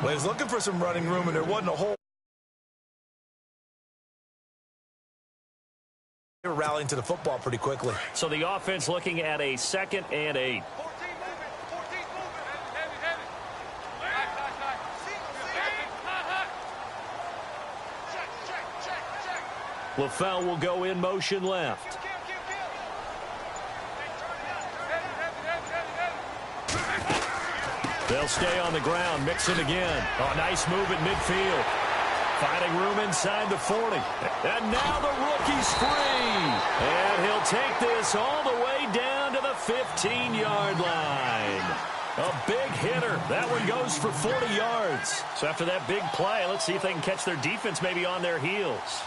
Well, he was looking for some running room, and there wasn't a whole. They were rallying to the football pretty quickly. So the offense looking at a 2nd and 8. LaFell will go in motion left. They'll stay on the ground, mix it again. Oh, nice move at midfield. Finding room inside the 40. And now the rookie's free. And he'll take this all the way down to the 15-yard line. A big hitter. That one goes for 40 yards. So after that big play, let's see if they can catch their defense maybe on their heels.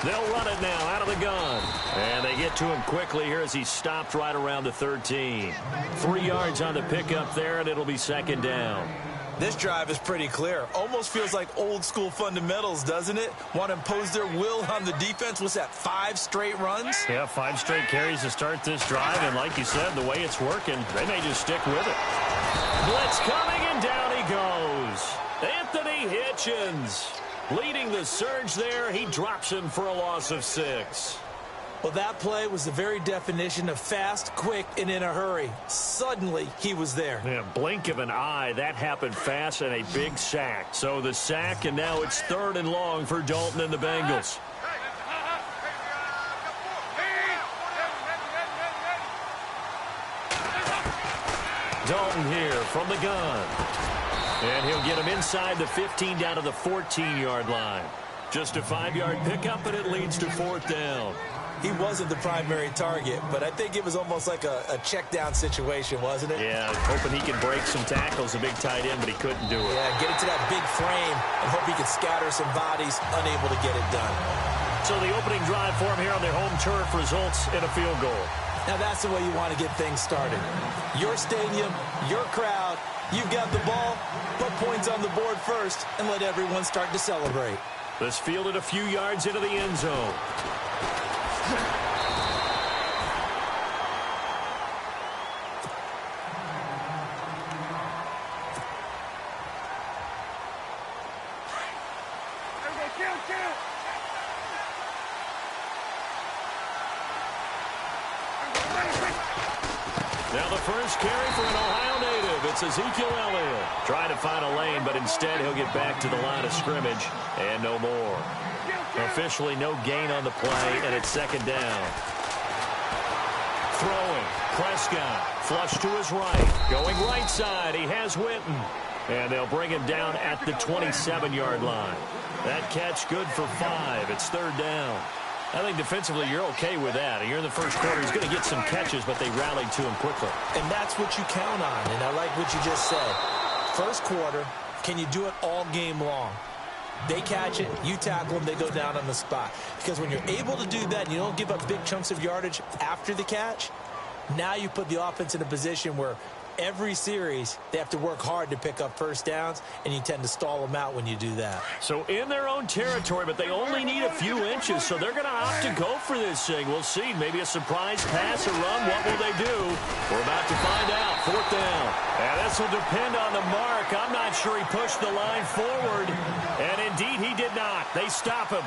They'll run it now out of the gun. And they get to him quickly here as he's stopped right around the 13. 3 yards on the pickup there, and it'll be 2nd down. This drive is pretty clear. Almost feels like old school fundamentals, doesn't it? Want to impose their will on the defense. What's that, 5 straight runs? Yeah, 5 straight carries to start this drive. And like you said, the way it's working, they may just stick with it. Blitz coming, and down he goes. Anthony Hitchens leading the surge there. He drops him for a loss of 6. Well, that play was the very definition of fast, quick, and in a hurry. Suddenly, he was there. Yeah, blink of an eye. That happened fast, and a big sack. So the sack, and now it's 3rd and long for Dalton and the Bengals. Dalton here from the gun. And he'll get him inside the 15 down to the 14-yard line. Just a 5-yard pickup, and it leads to 4th down. He wasn't the primary target, but I think it was almost like a check down situation, wasn't it? Yeah, hoping he can break some tackles, a big tight end, but he couldn't do it. Yeah, get into that big frame and hope he can scatter some bodies, unable to get it done. So the opening drive for him here on their home turf results in a field goal. Now that's the way you want to get things started. Your stadium, your crowd, you've got the ball, put points on the board first and let everyone start to celebrate. This fielded a few yards into the end zone. Now the first carry for an Ohio native. It's Ezekiel Elliott. Trying to find a lane, but instead he'll get back to the line of scrimmage and no more. Officially no gain on the play, and it's 2nd down. Throwing. Prescott. Flush to his right. Going right side. He has Witten. And they'll bring him down at the 27-yard line. That catch good for 5. It's 3rd down. I think defensively you're okay with that. You're in the first quarter. He's going to get some catches, but they rallied to him quickly. And that's what you count on, and I like what you just said. First quarter, can you do it all game long? They catch it, you tackle them, they go down on the spot. Because when you're able to do that and you don't give up big chunks of yardage after the catch, now you put the offense in a position where every series they have to work hard to pick up first downs, and you tend to stall them out when you do that. So in their own territory, but they only need a few inches, so they're going to opt to go for this thing. We'll see. Maybe a surprise pass or run. What will they do? We're about to find out. 4th down. And this will depend on the mark. I'm not sure he pushed the line forward. And indeed, he did not. They stop him.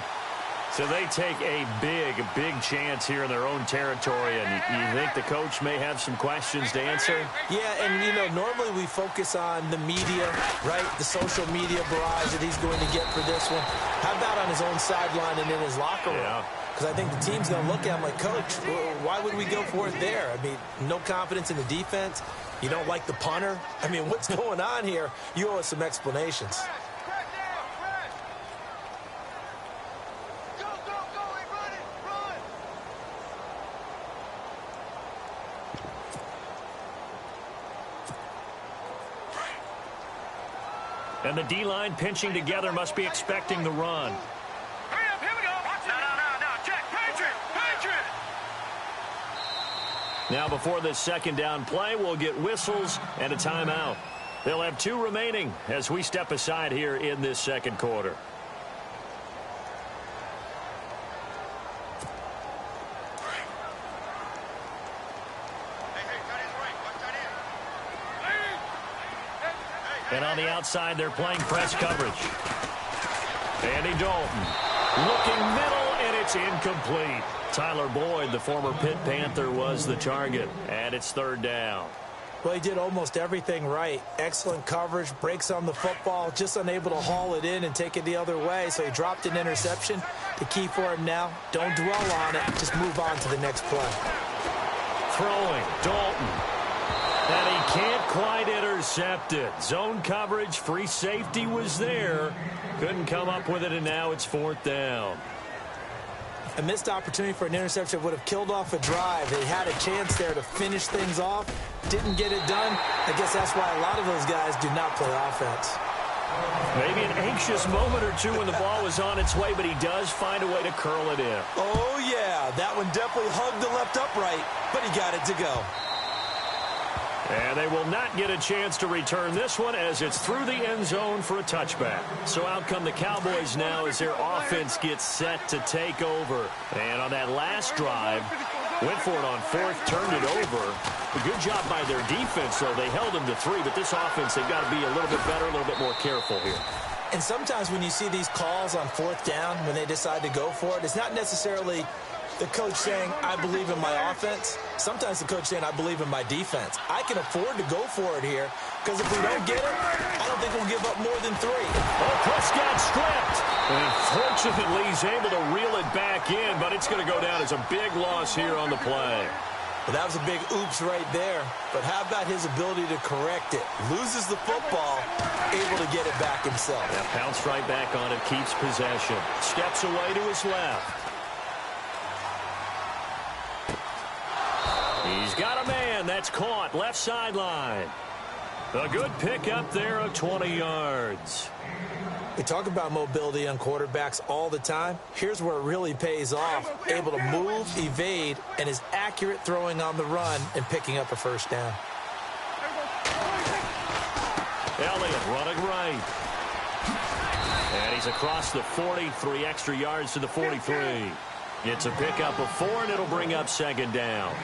So they take a big chance here in their own territory. And you think the coach may have some questions to answer? Yeah, and, you know, normally we focus on the media, right? The social media barrage that he's going to get for this one. How about on his own sideline and in his locker room? Yeah. Because I think the team's going to look at him like, Coach, why would we go for it there? I mean, no confidence in the defense. You don't like the punter. I mean, what's going on here? You owe us some explanations. And the D-line pinching together must be expecting the run. Hurry up, here we go. No, check, Patriot. Now before this 2nd down play, we'll get whistles and a timeout. They'll have 2 remaining as we step aside here in this 2nd quarter. And on the outside, they're playing press coverage. Andy Dalton looking middle, and it's incomplete. Tyler Boyd, the former Pitt Panther, was the target, and it's third down. Well, he did almost everything right. Excellent coverage, breaks on the football, just unable to haul it in and take it the other way. So he dropped an interception. The key for him now, don't dwell on it. Just move on to the next play. Throwing, Dalton. And he can't quite intercept it. Zone coverage, free safety was there. Couldn't come up with it, and now it's fourth down. A missed opportunity for an interception would have killed off a drive. They had a chance there to finish things off. Didn't get it done. I guess that's why a lot of those guys do not play offense. Maybe an anxious moment or two when the ball was on its way, but he does find a way to curl it in. Oh, yeah. That one definitely hugged the left upright, but he got it to go. And they will not get a chance to return this one as it's through the end zone for a touchback. So out come the Cowboys now as their offense gets set to take over. And on that last drive, went for it on fourth, turned it over. A good job by their defense, though. They held them to 3, but this offense, they've got to be a little bit better, a little bit more careful here. And sometimes when you see these calls on fourth down, when they decide to go for it, it's not necessarily the coach saying, I believe in my offense. Sometimes the coach saying, I believe in my defense. I can afford to go for it here because if we don't get it, I don't think we'll give up more than 3. Oh, Prescott stripped. And fortunately, he's able to reel it back in, but it's going to go down as a big loss here on the play. Well, that was a big oops right there. But how about his ability to correct it? Loses the football, able to get it back himself. Now pounced right back on it, keeps possession. Steps away to his left. He's got a man that's caught left sideline. A good pick up there of 20 yards. We talk about mobility on quarterbacks all the time. Here's where it really pays off. Able to move, evade, and is accurate throwing on the run and picking up a first down. Elliott running right. And he's across the 40, 3 extra yards to the 43. It's a pickup of 4, and it'll bring up second down.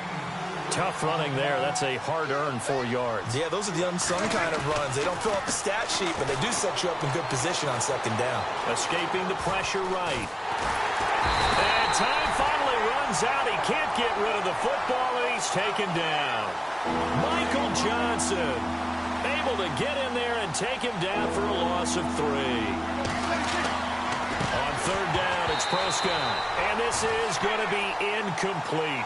Tough running there. That's a hard-earned 4 yards. Yeah, those are the unsung kind of runs. They don't fill up the stat sheet, but they do set you up in good position on second down. Escaping the pressure right. And time finally runs out. He can't get rid of the football, and he's taken down. Michael Johnson able to get in there and take him down for a loss of 3. On third down, it's Prescott. And this is going to be incomplete.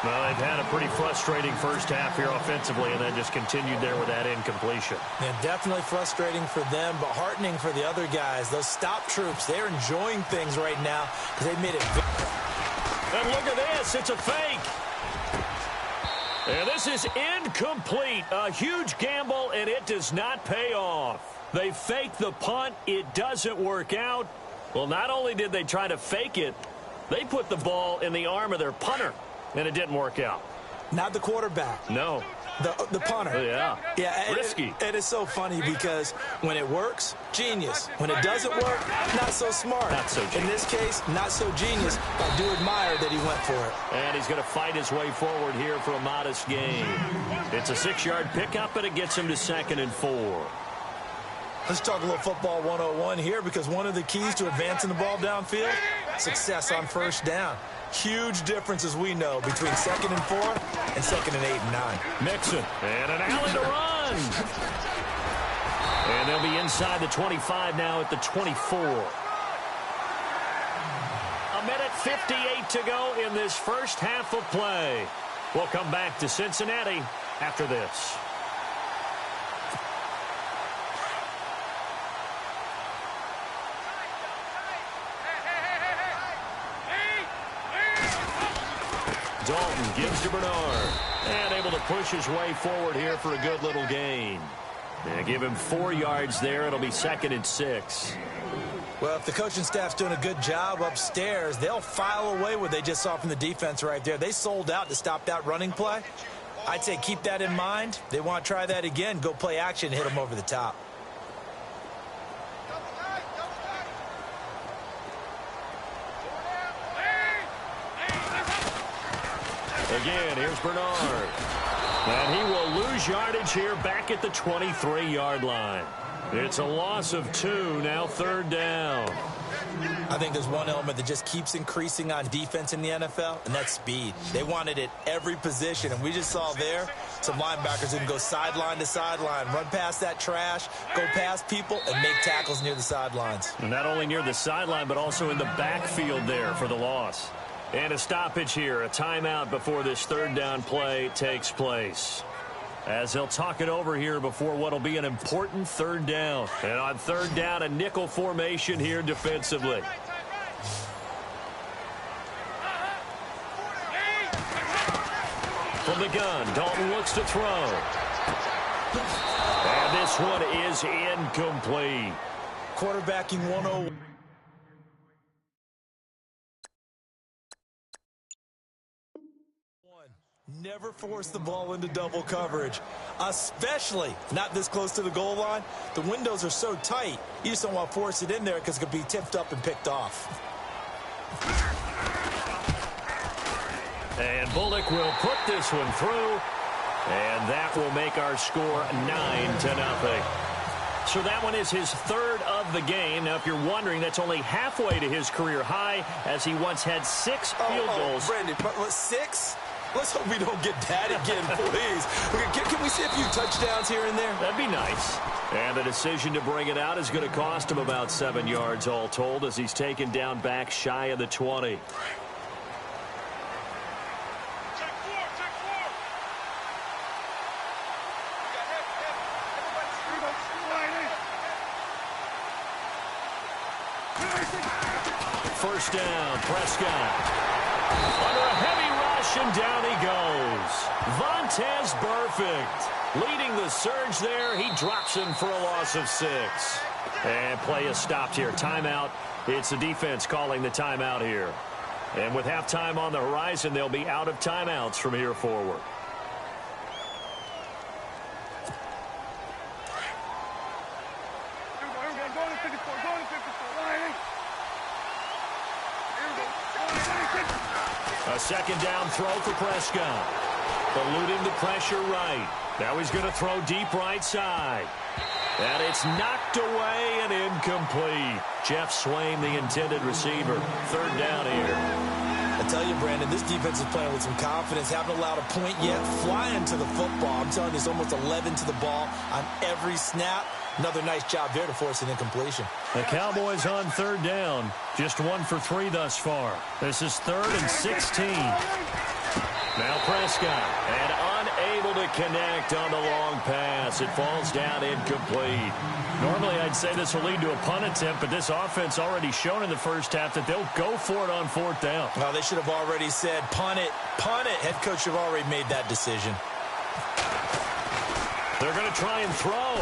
Well, they've had a pretty frustrating first half here offensively and then just continued there with that incompletion. Yeah, definitely frustrating for them, but heartening for the other guys. Those stop troops, they're enjoying things right now because they've made it. And look at this. It's a fake. And this is incomplete. A huge gamble, and it does not pay off. They fake the punt. It doesn't work out. Well, not only did they try to fake it, they put the ball in the arm of their punter. And it didn't work out. Not the quarterback. No. The punter. Yeah. Yeah. Risky. It is so funny because when it works, genius. When it doesn't work, not so smart. Not so genius. In this case, not so genius. I do admire that he went for it. And he's going to fight his way forward here for a modest gain. It's a 6-yard pickup, and it gets him to 2nd and 4. Let's talk a little football 101 here because one of the keys to advancing the ball downfield, success on first down. Huge difference, as we know, between 2nd and 4 and 2nd and 8 and 9. Mixon. And an alley to run. And they'll be inside the 25 now at the 24. A minute 58 to go in this first half of play. We'll come back to Cincinnati after this. Dalton gives to Bernard. And able to push his way forward here for a good little gain. They give him 4 yards there. It'll be 2nd and 6. Well, if the coaching staff's doing a good job upstairs, they'll file away what they just saw from the defense right there. They sold out to stop that running play. I'd say keep that in mind. They want to try that again. Go play action, hit them over the top. Again, here's Bernard. And he will lose yardage here back at the 23-yard line. It's a loss of 2, now 3rd down. I think there's one element that just keeps increasing on defense in the NFL, and that's speed. They want it at every position, and we just saw there some linebackers who can go sideline to sideline, run past that trash, go past people, and make tackles near the sidelines. And not only near the sideline, but also in the backfield there for the loss. And a stoppage here, a timeout before this 3rd down play takes place. As they'll talk it over here before what will be an important 3rd down. And on 3rd down, a nickel formation here defensively. From the gun, Dalton looks to throw. And this one is incomplete. Quarterbacking 101. Never force the ball into double coverage, especially not this close to the goal line. The windows are so tight, you just don't want to force it in there because it could be tipped up and picked off. And Bullock will put this one through, and that will make our score 9-0. So that one is his 3rd of the game. Now, if you're wondering, that's only halfway to his career high, as he once had 6 field goals. Brandon, but 6? Let's hope we don't get that again, please. Can we see a few touchdowns here and there? That'd be nice. And the decision to bring it out is going to cost him about 7 yards all told, as he's taken down back shy of the 20. First down, Prescott. Under a heavy rush, and down he goes. Vontaze Burfict leading the surge there. He drops him for a loss of 6. And play is stopped here. Timeout. It's the defense calling the timeout here. And with halftime on the horizon, they'll be out of timeouts from here forward. A second down throw for Prescott. Eluding the pressure right. Now he's going to throw deep right side. And it's knocked away and incomplete. Jeff Swain, the intended receiver. 3rd down here. I tell you, Brandon, this defense is playing with some confidence. Haven't allowed a point yet. Flying to the football. I'm telling you, it's almost 11 to the ball on every snap. Another nice job there to force an incompletion. The Cowboys on 3rd down. Just 1 for 3 thus far. This is 3rd and 16. Now Prescott, and unable to connect on the long pass. It falls down incomplete. Normally I'd say this will lead to a punt attempt, but this offense already shown in the first half that they'll go for it on 4th down. Well, they should have already said, punt it, punt it. Head coach should have already made that decision. They're going to try and throw.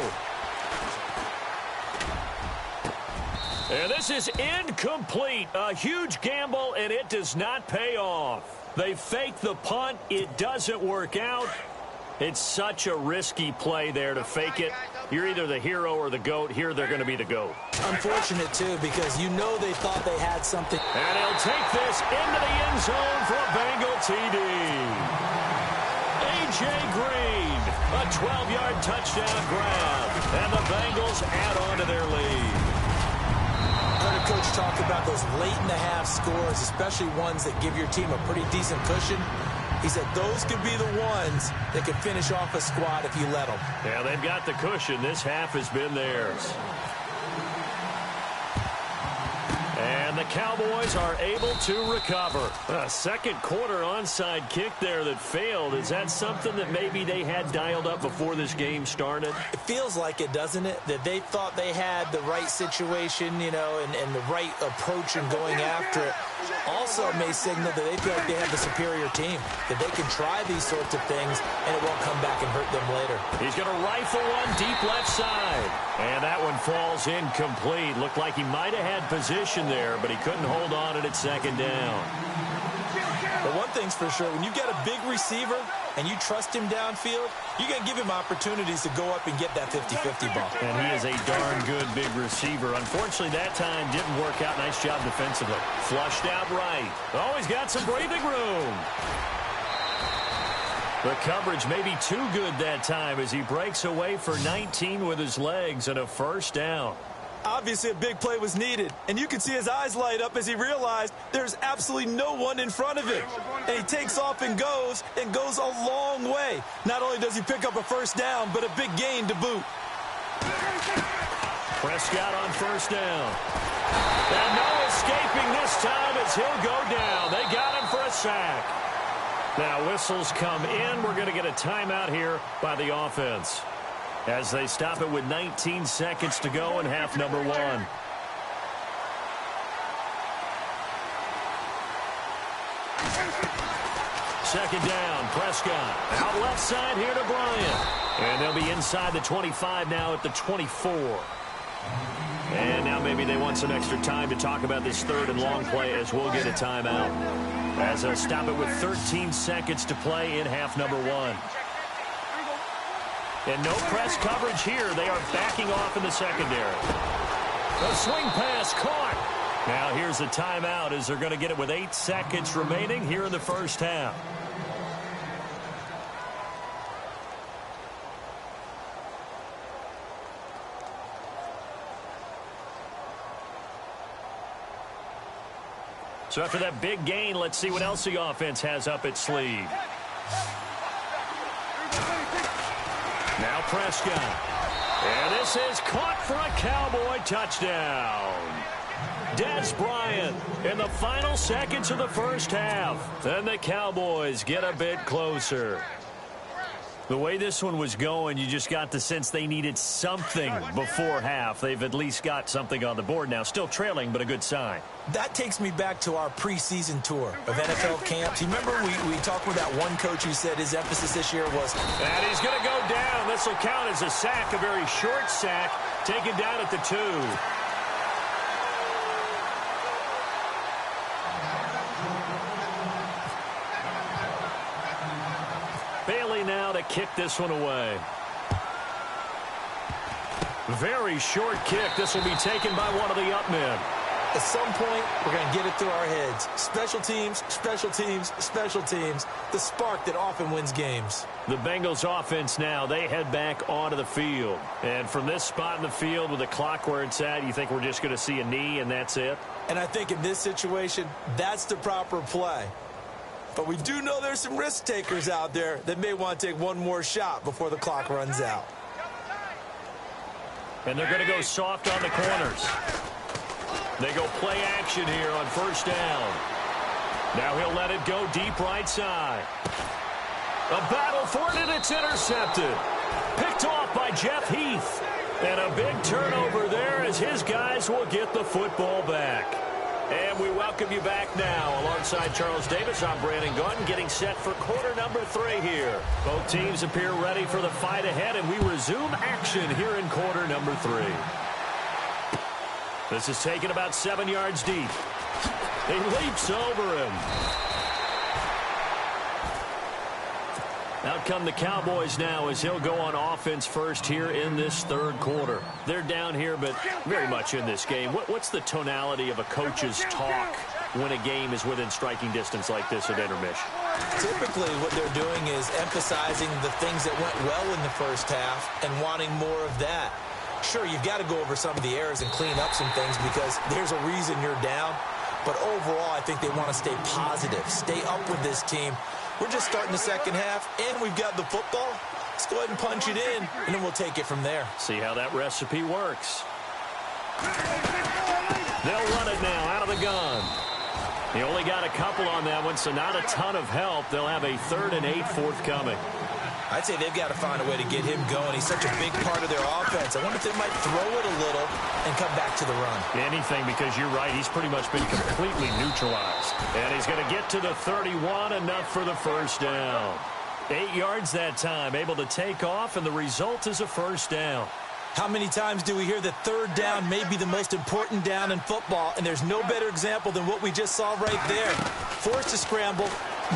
And this is incomplete. A huge gamble, and it does not pay off. They fake the punt. It doesn't work out. It's such a risky play there to fake it. You're either the hero or the GOAT. Here they're going to be the GOAT. Unfortunate, too, because you know they thought they had something. And he'll take this into the end zone for a Bengal TD. A.J. Green, a 12-yard touchdown grab. And the Bengals add on to their lead. I heard a coach talk about those late-in-the-half scores, especially ones that give your team a pretty decent cushion. He said those could be the ones that could finish off a squad if you let them. Yeah, they've got the cushion. This half has been theirs. And the Cowboys are able to recover. A second quarter onside kick there that failed. Is that something that maybe they had dialed up before this game started? It feels like it, doesn't it? That they thought they had the right situation, you know, and the right approach in going after it. Also may signal that they feel like they have the superior team, that they can try these sorts of things, and it won't come back and hurt them later. He's going to rifle one deep left side. And that one falls incomplete. Looked like he might have had position there, but he couldn't hold on at 2nd down. But one thing's for sure, when you've got a big receiver and you trust him downfield, you're going to give him opportunities to go up and get that 50-50 ball. And he is a darn good big receiver. Unfortunately, that time didn't work out. Nice job defensively. Flushed out right. Oh, he's got some breathing room. The coverage may be too good that time as he breaks away for 19 with his legs and a first down. Obviously, a big play was needed, and you can see his eyes light up as he realized there's absolutely no one in front of him. And he takes off and goes a long way. Not only does he pick up a first down, but a big gain to boot. Prescott on first down. And no escaping this time as he'll go down. They got him for a sack. Now whistles come in. We're going to get a timeout here by the offense, as they stop it with 19 seconds to go in half number one. Second down, Prescott. Out left side here to Bryant. And they'll be inside the 25 now at the 24. And now maybe they want some extra time to talk about this third and long play as we'll get a timeout. As they stop it with 13 seconds to play in half number one. And no press coverage here. They are backing off in the secondary. A swing pass caught. Now here's a timeout as they're going to get it with 8 seconds remaining here in the first half. So after that big gain, let's see what else the offense has up its sleeve. Now Prescott. And this is caught for a Cowboy touchdown. Des Bryant in the final seconds of the first half. Then the Cowboys get a bit closer. The way this one was going, you just got the sense they needed something before half. They've at least got something on the board now. Still trailing, but a good sign. That takes me back to our preseason tour of NFL camps. You remember we talked with that one coach who said his emphasis this year was... And he's going to go down. This will count as a sack, a very short sack, taken down at the 2. Bailey now to kick this one away. Very short kick. This will be taken by one of the up men. At some point, we're going to get it through our heads. Special teams, special teams, special teams. The spark that often wins games. The Bengals offense now, they head back onto the field. And from this spot in the field with the clock where it's at, you think we're just going to see a knee and that's it? And I think in this situation, that's the proper play. But we do know there's some risk takers out there that may want to take one more shot before the clock runs out. And they're going to go soft on the corners. They go play action here on first down. Now he'll let it go deep right side. A battle for it, and it's intercepted. Picked off by Jeff Heath. And a big turnover there as his guys will get the football back. And we welcome you back now. Alongside Charles Davis, I'm Brandon Gunn, getting set for quarter number 3 here. Both teams appear ready for the fight ahead, and we resume action here in quarter number 3. This is taken about 7 yards deep. He leaps over him. Out come the Cowboys now as he'll go on offense first here in this third quarter. They're down here, but very much in this game. What's the tonality of a coach's talk when a game is within striking distance like this at intermission? Typically, what they're doing is emphasizing the things that went well in the first half and wanting more of that. Sure, you've got to go over some of the errors and clean up some things because there's a reason you're down. But overall, I think they want to stay positive, stay up with this team. We're just starting the second half, and we've got the football. Let's go ahead and punch it in, and then we'll take it from there. See how that recipe works. They'll run it now out of the gun. He only got a couple on that one, so not a ton of help. They'll have a 3rd and 8 forthcoming. I'd say they've got to find a way to get him going. He's such a big part of their offense. I wonder if they might throw it a little and come back to the run. Anything, because you're right. He's pretty much been completely neutralized. And he's going to get to the 31, enough for the first down. 8 yards that time, able to take off, and the result is a first down. How many times do we hear that third down may be the most important down in football, and there's no better example than what we just saw right there. Forced to scramble,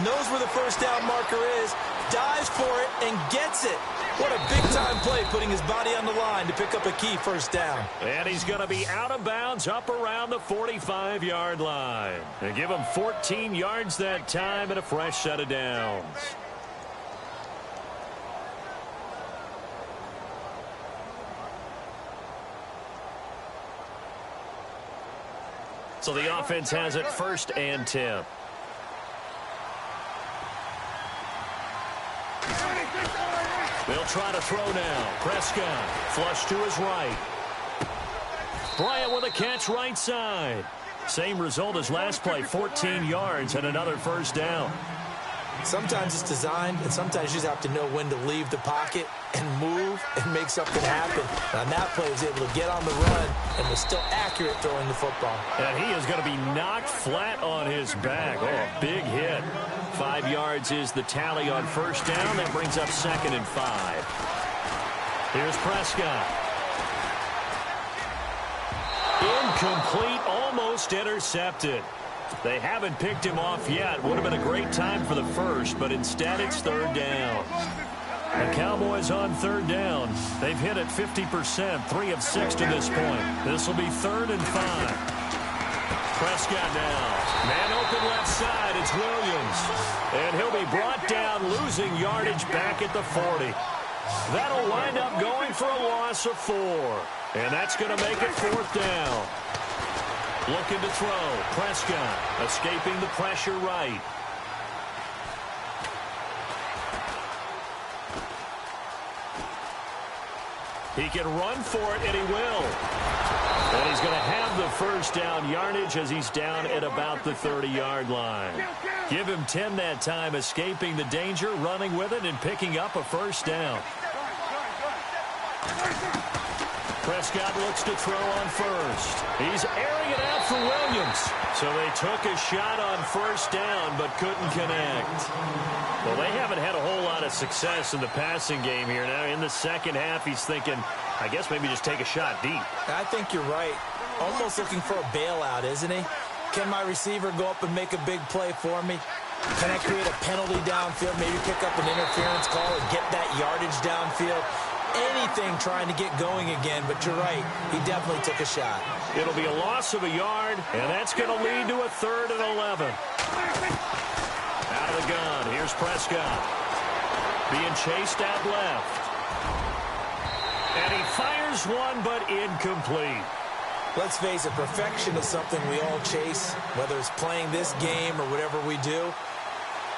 knows where the first down marker is, dives for it, and gets it. What a big-time play, putting his body on the line to pick up a key first down. And he's going to be out of bounds up around the 45-yard line. And give him 14 yards that time and a fresh set of downs. So the offense has it 1st and 10. They'll try to throw now. Prescott, flush to his right. Bryant with a catch right side. Same result as last play, 14 yards and another 1st down. Sometimes it's designed, and sometimes you just have to know when to leave the pocket and move and make something happen. And on that play, he was able to get on the run and was still accurate throwing the football. And he is going to be knocked flat on his back. Oh, a big hit. 5 yards is the tally on 1st down. That brings up 2nd and 5. Here's Prescott. Incomplete, almost intercepted. They haven't picked him off yet. Would have been a great time for the 1st, but instead it's 3rd down. The Cowboys on 3rd down. They've hit it 50%, 3 of 6 to this point. This will be 3rd and 5. Prescott now. Man open left side. It's Williams. And he'll be brought down, losing yardage back at the 40. That'll wind up going for a loss of 4. And that's going to make it 4th down. Looking to throw. Prescott escaping the pressure right. He can run for it, and he will. And he's going to have the 1st down yardage as he's down at about the 30-yard line. Give him 10 that time, escaping the danger, running with it, and picking up a 1st down. Prescott looks to throw on 1st. He's airing it out for Williams. So they took a shot on 1st down, but couldn't connect. Well, they haven't had a whole lot of success in the passing game here. Now, in the 2nd half, he's thinking, I guess maybe just take a shot deep. I think you're right. Almost looking for a bailout, isn't he? Can my receiver go up and make a big play for me? Can I create a penalty downfield, maybe pick up an interference call and get that yardage downfield? Anything trying to get going again, but you're right. He definitely took a shot. It'll be a loss of a yard, and that's going to lead to a 3rd and 11. Out of the gun, here's Prescott. Being chased out left. And he fires one, but incomplete. Let's face it, perfection is something we all chase, whether it's playing this game or whatever we do.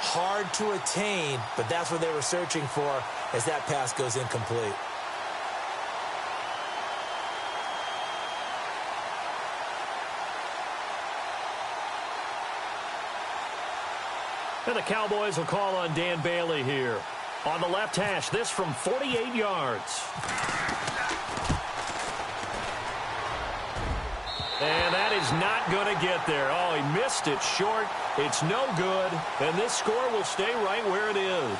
Hard to attain, but that's what they were searching for as that pass goes incomplete. And the Cowboys will call on Dan Bailey here. On the left hash, this from 48 yards. And that is not going to get there. Oh, he missed it short. It's no good. And this score will stay right where it is.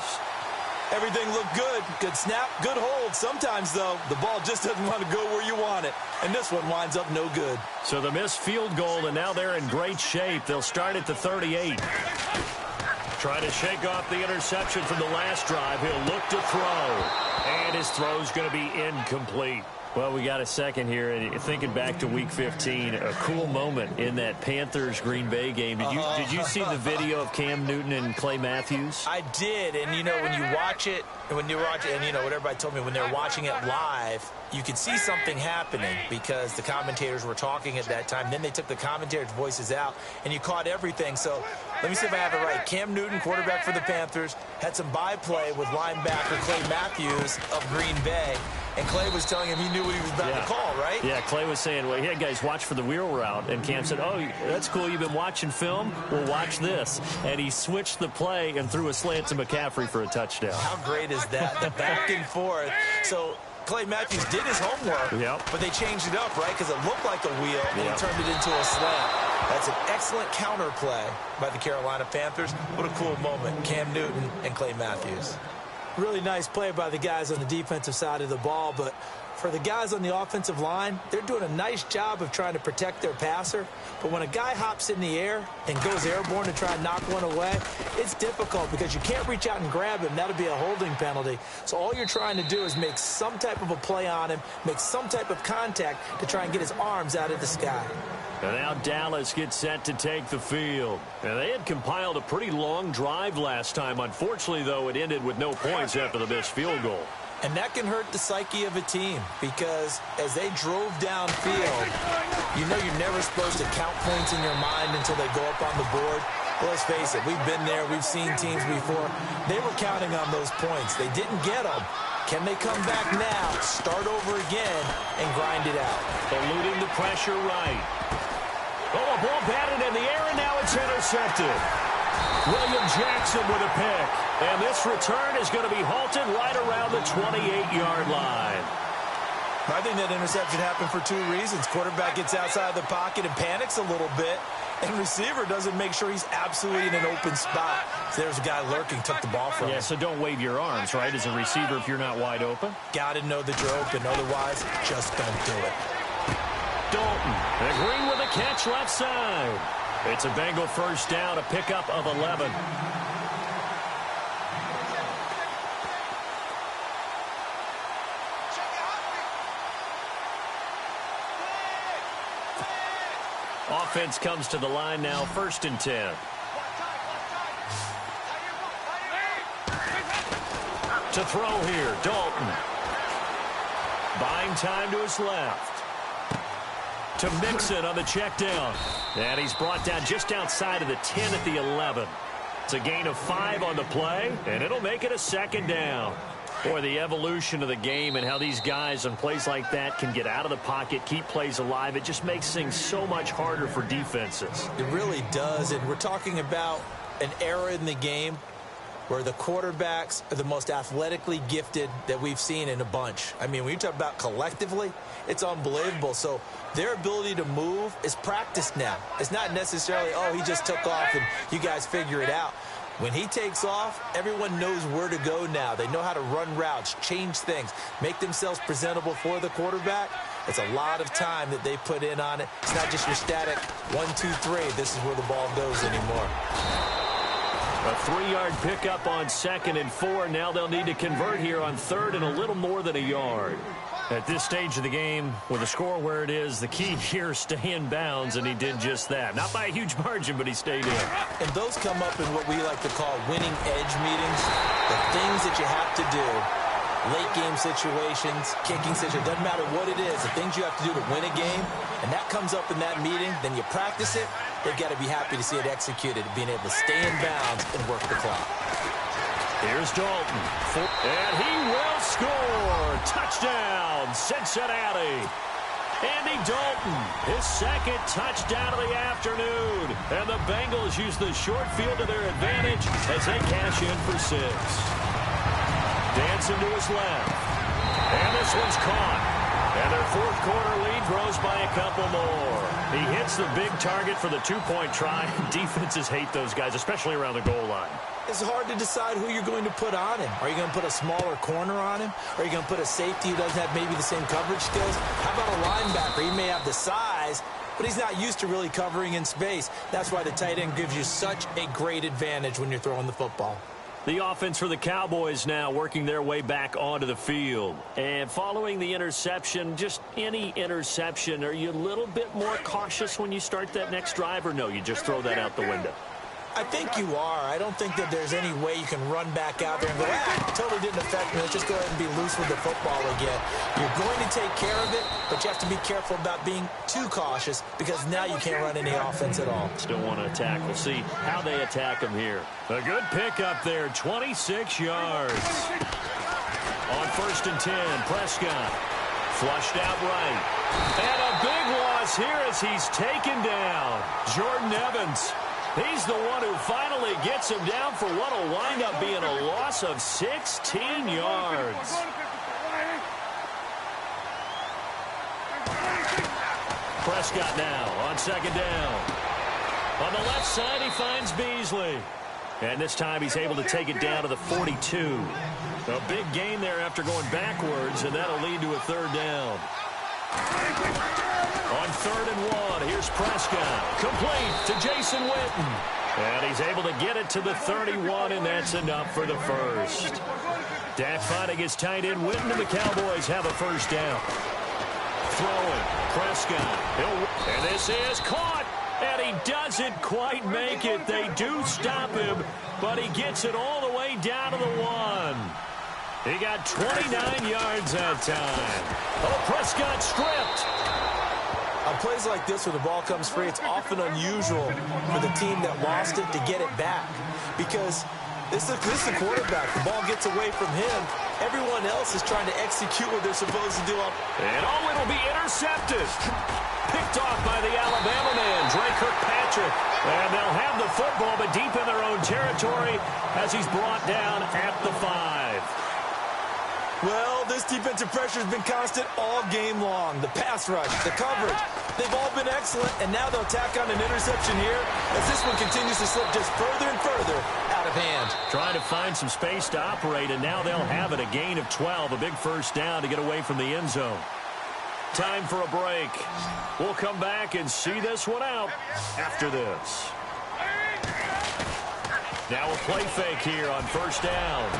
Everything looked good. Good snap, good hold. Sometimes, though, the ball just doesn't want to go where you want it. And this one winds up no good. So the missed field goal, and now they're in great shape. They'll start at the 38. Try to shake off the interception from the last drive. He'll look to throw. And his throw's going to be incomplete. Well, we got a second here, and thinking back to Week 15, a cool moment in that Panthers-Green Bay game. Did you see the video of Cam Newton and Clay Matthews? I did, and you know, when you watch it, and you know what everybody told me, when they're watching it live, you could see something happening because the commentators were talking at that time. Then they took the commentators' voices out, and you caught everything. So let me see if I have it right. Cam Newton, quarterback for the Panthers, had some byplay with linebacker Clay Matthews of Green Bay. And Clay was telling him he knew what he was about to call, right? Yeah, Clay was saying, well, yeah, guys, watch for the wheel route. And Cam said, oh, that's cool. You've been watching film? Well, watch this. And he switched the play and threw a slant to McCaffrey for a touchdown. How great is that? The back and forth. So Clay Matthews did his homework, but they changed it up, right? Because it looked like a wheel, and he turned it into a slant. That's an excellent counter play by the Carolina Panthers. What a cool moment. Cam Newton and Clay Matthews. Really nice play by the guys on the defensive side of the ball, but for the guys on the offensive line, they're doing a nice job of trying to protect their passer. But when a guy hops in the air and goes airborne to try and knock one away, it's difficult because you can't reach out and grab him. That'll be a holding penalty. So all you're trying to do is make some type of a play on him, make some type of contact to try and get his arms out of the sky. And now Dallas gets set to take the field. And they had compiled a pretty long drive last time. Unfortunately, though, it ended with no points after the missed field goal. And that can hurt the psyche of a team because as they drove downfield, you know you're never supposed to count points in your mind until they go up on the board. Well, let's face it, we've been there. We've seen teams before. They were counting on those points. They didn't get them. Can they come back now, start over again, and grind it out? Eluding the pressure right. Oh, a ball batted in the air, and now it's intercepted. William Jackson with a pick. And this return is going to be halted right around the 28-yard line. I think that interception happened for two reasons. Quarterback gets outside the pocket and panics a little bit, and receiver doesn't make sure he's absolutely in an open spot. So there's a guy lurking, took the ball from him. Yeah, so don't wave your arms, right, as a receiver if you're not wide open. Got to know that you're open. Otherwise, just don't do it. Dalton agreeing with a catch left side. It's a Bengal first down, a pickup of 11. Offense comes to the line now, 1st and 10. To throw here, Dalton. Buying time to his left. To Mixon on the check down. And he's brought down just outside of the 10 at the 11. It's a gain of 5 on the play, and it'll make it a 2nd down. Boy, the evolution of the game and how these guys on plays like that can get out of the pocket, keep plays alive, it just makes things so much harder for defenses. It really does, and we're talking about an era in the game where the quarterbacks are the most athletically gifted that we've seen in a bunch. I mean, when you talk about collectively, it's unbelievable. So their ability to move is practiced now. It's not necessarily, oh, he just took off and you guys figure it out. When he takes off, everyone knows where to go now. They know how to run routes, change things, make themselves presentable for the quarterback. It's a lot of time that they put in on it. It's not just your static 1, 2, 3. This is where the ball goes anymore. A 3-yard pickup on 2nd and 4. Now they'll need to convert here on 3rd and a little more than a yard. At this stage of the game, with the score where it is, the key here is stay in bounds, and he did just that. Not by a huge margin, but he stayed in. And those come up in what we like to call winning edge meetings. The things that you have to do, late game situations, kicking situations, doesn't matter what it is, the things you have to do to win a game, and that comes up in that meeting, then you practice it, they've got to be happy to see it executed, being able to stay in bounds and work the clock. Here's Dalton, and he will score. Touchdown, Cincinnati. Andy Dalton, his 2nd touchdown of the afternoon. And the Bengals use the short field to their advantage as they cash in for 6. Dancing to his left. And this one's caught. And their 4th quarter lead grows by a couple more. He hits the big target for the 2-point try. Defenses hate those guys, especially around the goal line. It's hard to decide who you're going to put on him. Are you going to put a smaller corner on him? Or are you going to put a safety who doesn't have maybe the same coverage skills? How about a linebacker? He may have the size, but he's not used to really covering in space. That's why the tight end gives you such a great advantage when you're throwing the football. The offense for the Cowboys now working their way back onto the field. And following the interception, just any interception, are you a little bit more cautious when you start that next drive, or no, you just throw that out the window? I think you are. I don't think that there's any way you can run back out there and go, totally didn't affect me. Let's just go ahead and be loose with the football again. You're going to take care of it, but you have to be careful about being too cautious because now you can't run any offense at all. Still want to attack. We'll see how they attack him here. A good pickup there, 26 yards. On 1st and 10, Prescott flushed out right. And a big loss here as he's taken down. Jordan Evans. He's the one who finally gets him down for what will wind up being a loss of 16 yards. Prescott now on 2nd down. On the left side, he finds Beasley. And this time he's able to take it down to the 42. A big gain there after going backwards, and that'll lead to a 3rd down. On 3rd and 1, here's Prescott. Complete to Jason Witten. And he's able to get it to the 31, and that's enough for the 1st. Dak finding his tight end Witten, and the Cowboys have a 1st down. Throwing, Prescott. And this is caught. And he doesn't quite make it. They do stop him, but he gets it all the way down to the 1. He got 29 yards that time. Oh, Prescott stripped. On plays like this where the ball comes free, it's often unusual for the team that lost it to get it back. Because this is the quarterback. The ball gets away from him. Everyone else is trying to execute what they're supposed to do. And it'll be intercepted. Picked off by the Alabama man, Dre Kirkpatrick. And they'll have the football, but deep in their own territory as he's brought down at the 5. Well, this defensive pressure has been constant all game long. The pass rush, the coverage, they've all been excellent, and now they'll tack on an interception here as this one continues to slip just further and further out of hand. Trying to find some space to operate, and now they'll have it, a gain of 12, a big first down to get away from the end zone. Time for a break. We'll come back and see this one out after this. Now a play fake here on first down.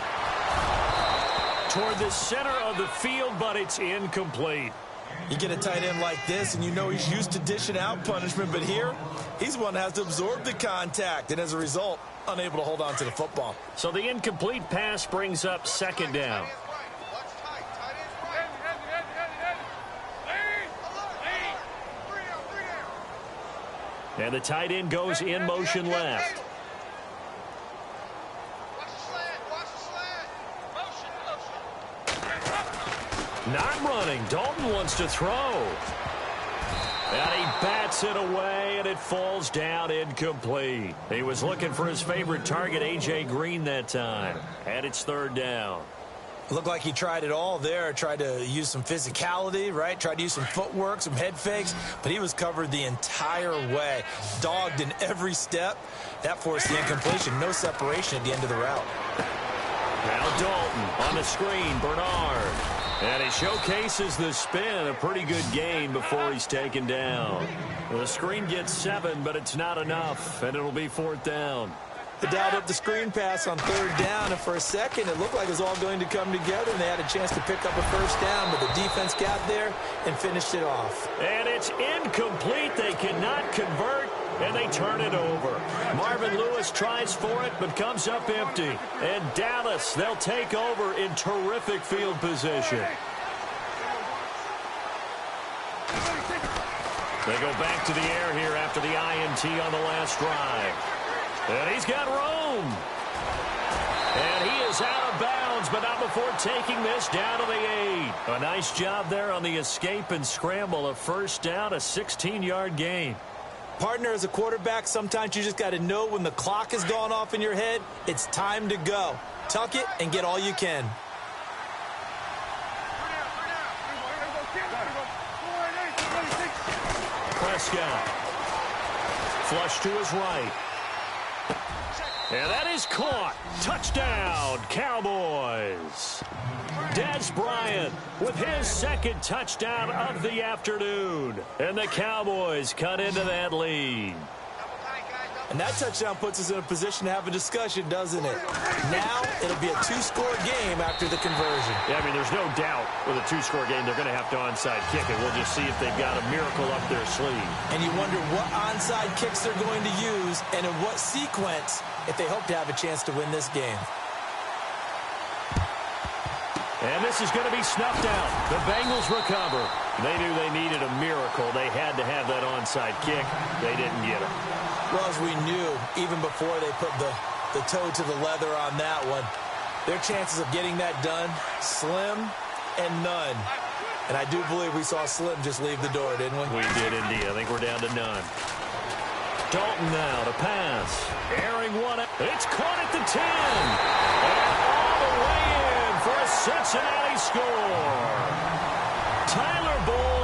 Toward the center of the field, but it's incomplete. You get a tight end like this, and you know he's used to dishing out punishment, but here, he's one that has to absorb the contact, and as a result, unable to hold on to the football. So the incomplete pass brings up second down. And the tight end goes in motion left. Not running. Dalton wants to throw. And he bats it away, and it falls down incomplete. He was looking for his favorite target, A.J. Green, that time. And it's third down. Looked like he tried it all there, tried to use some physicality, right? Tried to use some footwork, some head fakes, but he was covered the entire way. Dogged in every step. That forced the incompletion. No separation at the end of the route. Now Dalton on the screen, Bernard. And he showcases the spin, a pretty good gain before he's taken down. The screen gets 7, but it's not enough, and it'll be fourth down. They dialed up the screen pass on third down, and for a second it looked like it was all going to come together, and they had a chance to pick up a first down, but the defense got there and finished it off. And it's incomplete. They cannot convert, and they turn it over. Marvin Lewis tries for it, but comes up empty. And Dallas, they'll take over in terrific field position. They go back to the air here after the INT on the last drive. And he's got room. And he is out of bounds, but not before taking this down to the 8. A nice job there on the escape and scramble. A first down, a 16-yard gain. Partner, as a quarterback, sometimes you just got to know when the clock has gone off in your head, it's time to go. Tuck it and get all you can. Prescott. Flush to his right. And that is caught. Touchdown, Cowboys. Des Bryant with his second touchdown of the afternoon. And the Cowboys cut into that lead. And that touchdown puts us in a position to have a discussion, doesn't it? Now it'll be a 2-score game after the conversion. Yeah, I mean, there's no doubt with a 2-score game they're going to have to onside kick it. We'll just see if they've got a miracle up their sleeve. And you wonder what onside kicks they're going to use and in what sequence if they hope to have a chance to win this game. And this is going to be snuffed out. The Bengals recover. They knew they needed a miracle. They had to have that onside kick. They didn't get it. Well, as we knew, even before they put the toe to the leather on that one, their chances of getting that done, slim and none. And I do believe we saw Slim just leave the door, didn't we? We did indeed. I think we're down to none. Dalton now to pass. Airing one. It's caught at the 10. And all the way in for a Cincinnati score. Tyler Boyd